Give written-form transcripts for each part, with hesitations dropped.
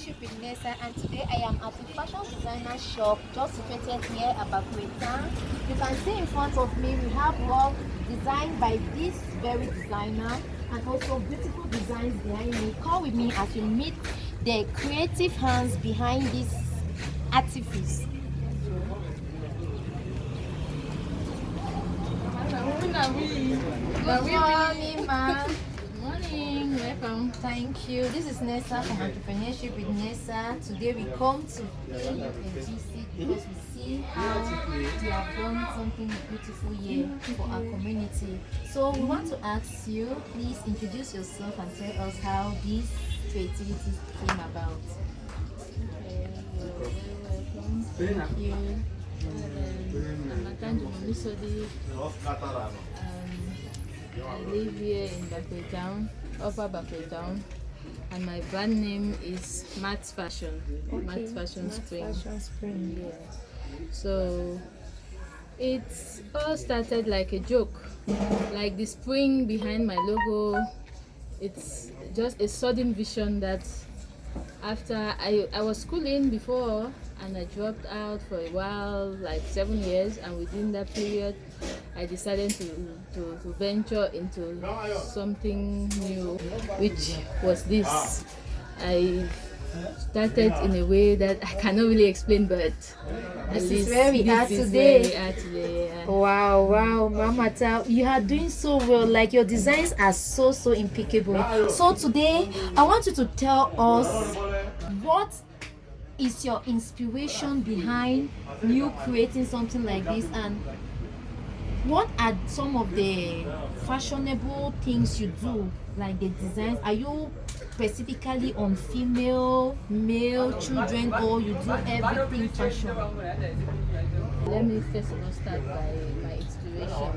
Entrepreneurship with Nessa, and today I am at a fashion designer shop just situated near Abakueta. You can see in front of me we have work designed by this very designer and also beautiful designs behind me. Come with me as you meet the creative hands behind this artifice. Good morning, ma'am. Morning, welcome. Thank you. This is Nessa from Entrepreneurship with Nessa. Today we come to pay a visit because we see how you have done something beautiful here for our community. So we want to ask you, please introduce yourself and tell us how this creativity came about. Okay, you're very welcome. Thank you. I'm Atanju Momisodi. I live here in Bakwe Town, Upper Bakwe Town, and my brand name is Matt's Fashion. Okay. Matt's Fashion Spring. Fashion Spring. Yeah. So it all started like a joke, like the spring behind my logo. It's just a sudden vision that after I was schooling before and I dropped out for a while, like 7 years, and within that period I decided to venture into something new, which was this. I started in a way that I cannot really explain, but This is where we are today. Yeah. Wow, Mama Tao, you are doing so well. Like your designs are so impeccable. So today, I want you to tell us what is your inspiration behind you creating something like this, and what are some of the fashionable things you do, like the designs? Are you specifically on female, male, children, or you do everything fashion? Let me first of all start by my inspiration.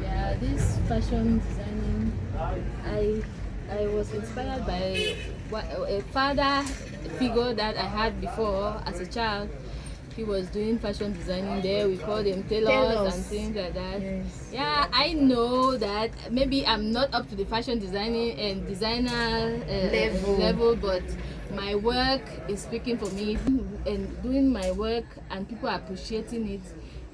Yeah, this fashion designing, I was inspired by a father figure that I had before as a child. He was doing fashion designing there. We called him tailors and things like that. Yes. Yeah, I know that maybe I'm not up to the fashion designing and designer level, but my work is speaking for me, and doing my work and people appreciating it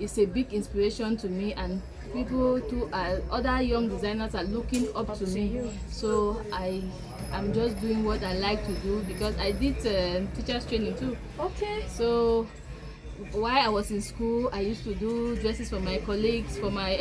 is a big inspiration to me, and people too, other young designers are looking up to me. So I'm just doing what I like to do because I did teachers training too. Okay. So while I was in school, I used to do dresses for my colleagues, for my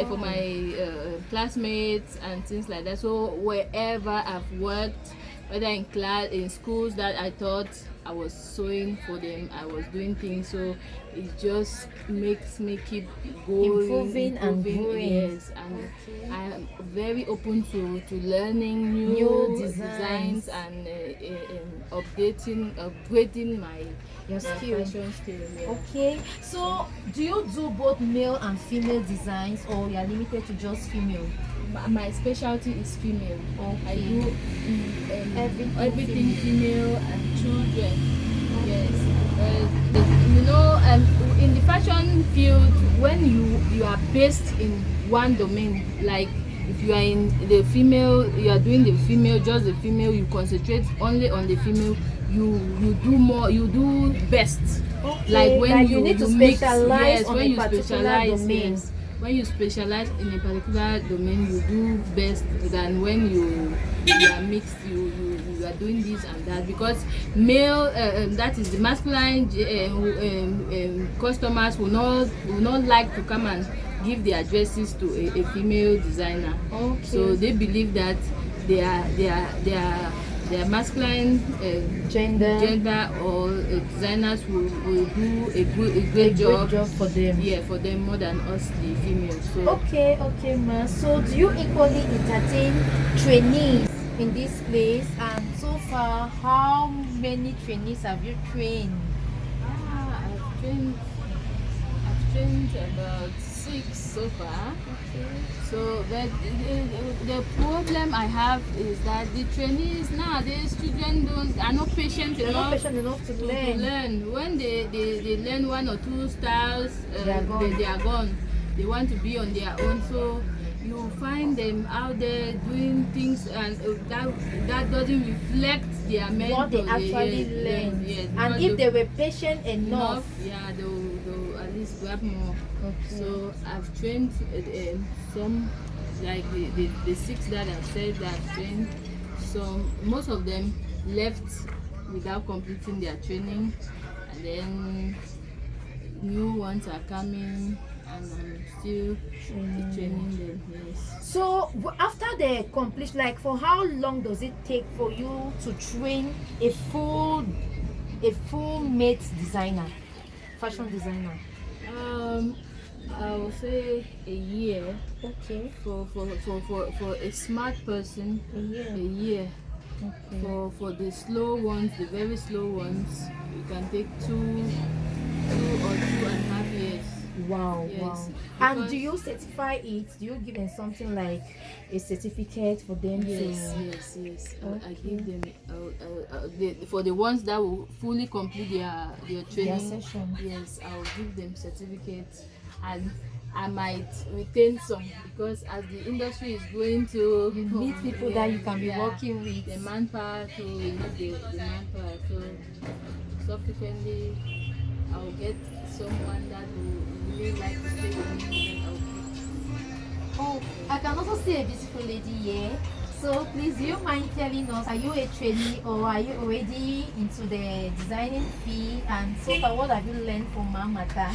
classmates and things like that. So wherever I've worked, whether in schools that I thought I was sewing for them, I was doing things. So it just makes me keep going, Improving and growing. Yes, and I'm very open to learning new designs and upgrading my fashion skill. Yeah. Okay, so do you do both male and female designs, or you are limited to just female? My specialty is female. Okay. I do everything female and children. Yes. In the fashion field, when you are based in one domain, like if you are in the female, you are doing the female, just the female, you concentrate only on the female, you do more, you do best. Okay. Like when you need to mix, specialize on when a you particular specialize, domain. yes. When you specialize in a particular domain, you do best than when you are mixed. You are doing this and that, because male, that is the masculine customers will not like to come and give their dresses to a female designer. Okay. So they believe that their masculine gender or designers will do a great job for them. Yeah, for them more than us the females. So Okay, ma. So do you equally entertain trainees in this place? And so far, how many trainees have you trained? I've trained about 6 so far. Okay. So but the problem I have is that the trainees nowadays, children are not patient They're not enough patient enough to to learn. learn. When they learn 1 or 2 styles, They are gone. they are gone. They want to be on their own. So you find them out there doing things, and that doesn't reflect their mentor. What they actually learned. And if they were patient enough, yeah, they'll at least grab more. Okay. So I've trained some, like the 6 that I've said that I've trained. So most of them left without completing their training, and then new ones are coming, and I'm still training them. Yes. So after the completion, like for how long does it take for you to train a full mate designer, fashion designer? I will say a year. Okay. For a smart person, a year. Okay. For the slow ones, the very slow ones, it can take 2 or 2.5 years. Wow. Yes. Wow. And do you certify it? Do you give them something like a certificate for them Yes. to? I give them for the ones that will fully complete their training. Their session. Yes, I will give them certificates, and I might retain some, because as the industry is going to, You need people that you can be working with. the manpower, to need the manpower. So subsequently, I'll get someone that will really like to stay with me, and I'll keep. Oh, I can also see a beautiful lady here. So please, do you mind telling us, are you a trainee or are you already into the designing field? And so far, what have you learned from Mamata?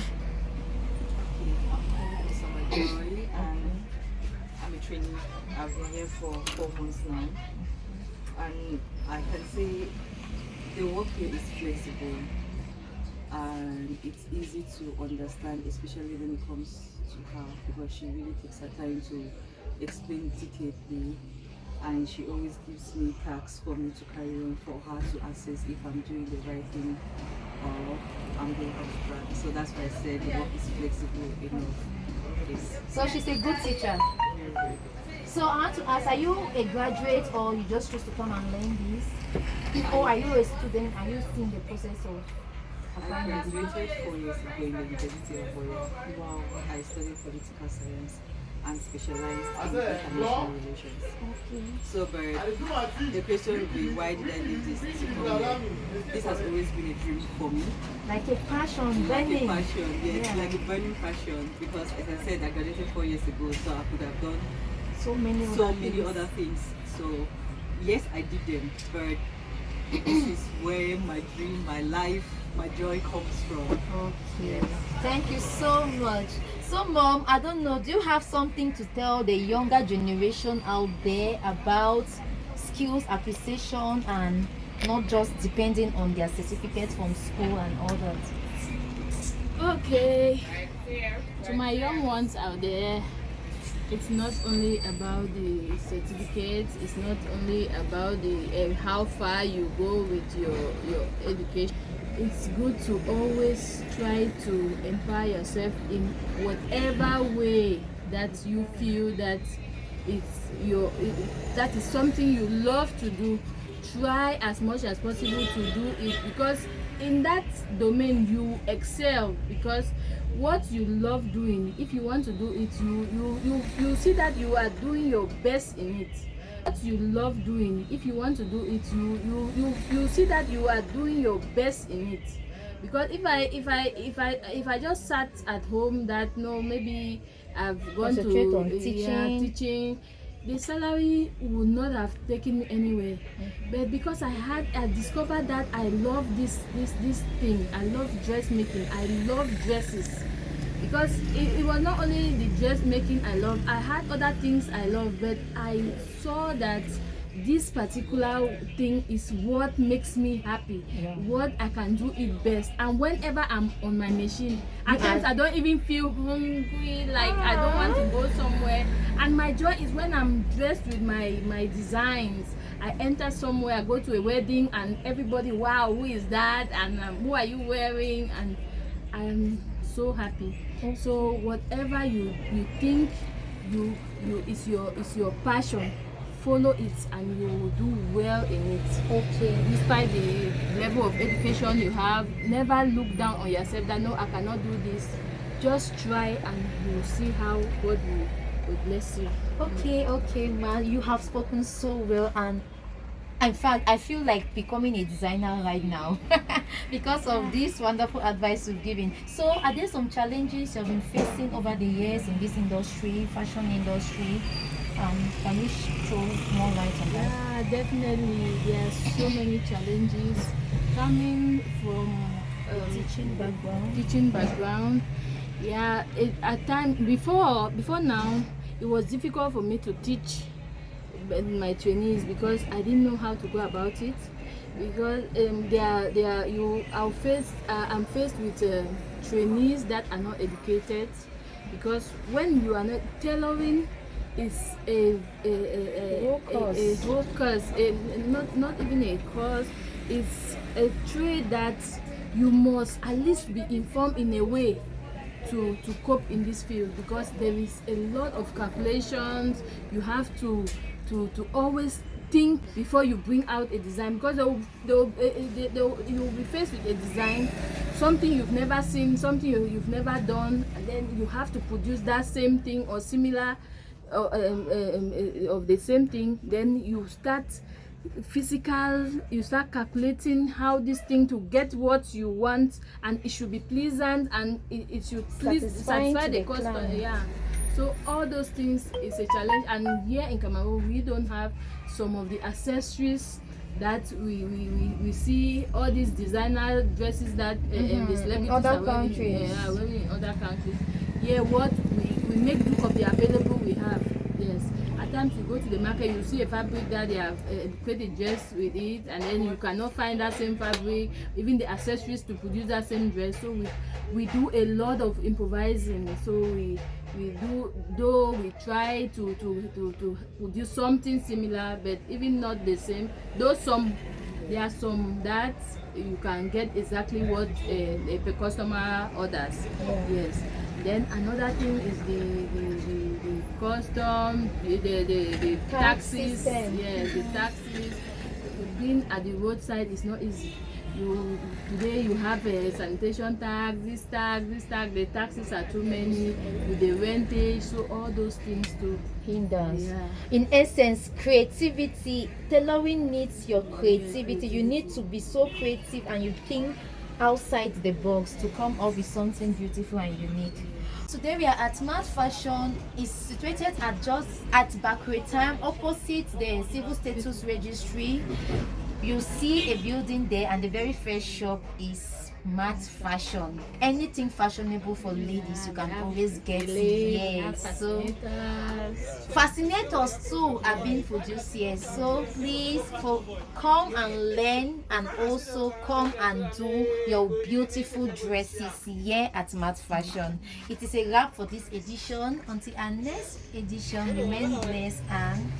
Joy, and I'm a trainee. I've been here for 4 months now, and I can say the work here is flexible and it's easy to understand, especially when it comes to her, because she really takes her time to explain detailedly, and she always gives me tasks for me to carry on, for her to assess if I'm doing the right thing or I'm going off track. So that's why I said the work is flexible enough. Yes. So she's a good teacher. So I want to ask, are you a graduate or you just choose to come and learn this? Or are you a student? Are you still in the process of I applying this? graduated 4 years ago in the University of Oyo. Wow. I studied political science and specialized in international relations. Okay. So, but the question would be, why did I leave this to come here? This has always been a dream for me. Like a passion, Like a burning. passion, yes, Yeah. like a burning passion. Because, as I said, I graduated 4 years ago, so I could have done So many so many other things. So, yes, I did them, but this is where my dream, my life, my joy comes from. Okay. Thank you so much. So, Mom, I don't know, do you have something to tell the younger generation out there about skills acquisition and not just depending on their certificates from school and all that? Okay, to my young ones out there, it's not only about the certificates, it's not only about the how far you go with your education. It's good to always try to empower yourself in whatever way that you feel that that is something you love to do. Try as much as possible to do it, because in that domain you excel, because what you love doing, if you want to do it, you see that you are doing your best in it. What you love doing, if you want to do it, you see that you are doing your best in it. Because if I just sat at home, that no, maybe I've gone Concentrate to on teaching, the salary would not have taken me anywhere. But because I discovered that I love this thing, I love dressmaking, I love dresses. Because it was not only the dressmaking I love, I had other things I love, but I saw that this particular thing is what makes me happy, what I can do it best. And whenever I'm on my machine, at times I don't even feel hungry, like I don't want to go somewhere. And my joy is when I'm dressed with my designs. I enter somewhere, I go to a wedding, and everybody, wow, who is that, and who are you wearing, and I am so happy. So whatever you think is your passion, follow it and you will do well in it. Okay. Despite the level of education you have, never look down on yourself that no, I cannot do this. Just try and you will see how God God bless you. Okay, ma, you have spoken so well, and in fact, I feel like becoming a designer right now because of this wonderful advice you've given. So, are there some challenges you've been facing over the years in this industry, fashion industry? Can you throw more light on that? Yeah, definitely. There are so many challenges coming from teaching background. Yeah, at time before now, it was difficult for me to teach my trainees because I didn't know how to go about it. Because I'm faced with trainees that are not educated. Because when you are not tailoring, is a whole course, not even a course. It's a trade that you must at least be informed in a way to cope in this field, because there is a lot of calculations. You have to always think before you bring out a design, because you will be faced with a design, something you've never seen, something you've never done, and then you have to produce that same thing or similar of the same thing. Then you start calculating how this thing to get what you want, and it should be pleasant, and it should satisfy the customer. Yeah, so all those things is a challenge. And here in Cameroon, we don't have some of the accessories that we see, all these designer dresses that the celebrities are wearing in other countries. Yeah, what we make do of the available we have. Yes, at times you go to the market, you see a fabric that they have created a dress with it, and then you cannot find that same fabric, even the accessories to produce that same dress. So we do a lot of improvising. So we do, though we try to produce something similar, but even not the same. Though there are some that you can get exactly what a customer orders. Yes. Then another thing is the custom, the taxes. Yes, the taxes. Being at the roadside is not easy. Today you have a sanitation tax, this tax. The taxes are too many with the rentage, so all those things too hinders. Yeah. In essence, creativity, tailoring needs your creativity. You need to be so creative, and you think outside the box to come up with something beautiful and unique. Today we are at Mad Fashion. Is situated at Bakre Time, opposite the Civil Status Registry. You see a building there, and the very first shop is Mad Fashion. Anything fashionable for ladies, you can always get it. Yes, so fascinators too are being produced here. So please come and learn, and also come and do your beautiful dresses here at Mad Fashion. It is a wrap for this edition. Until our next edition, remain blessed and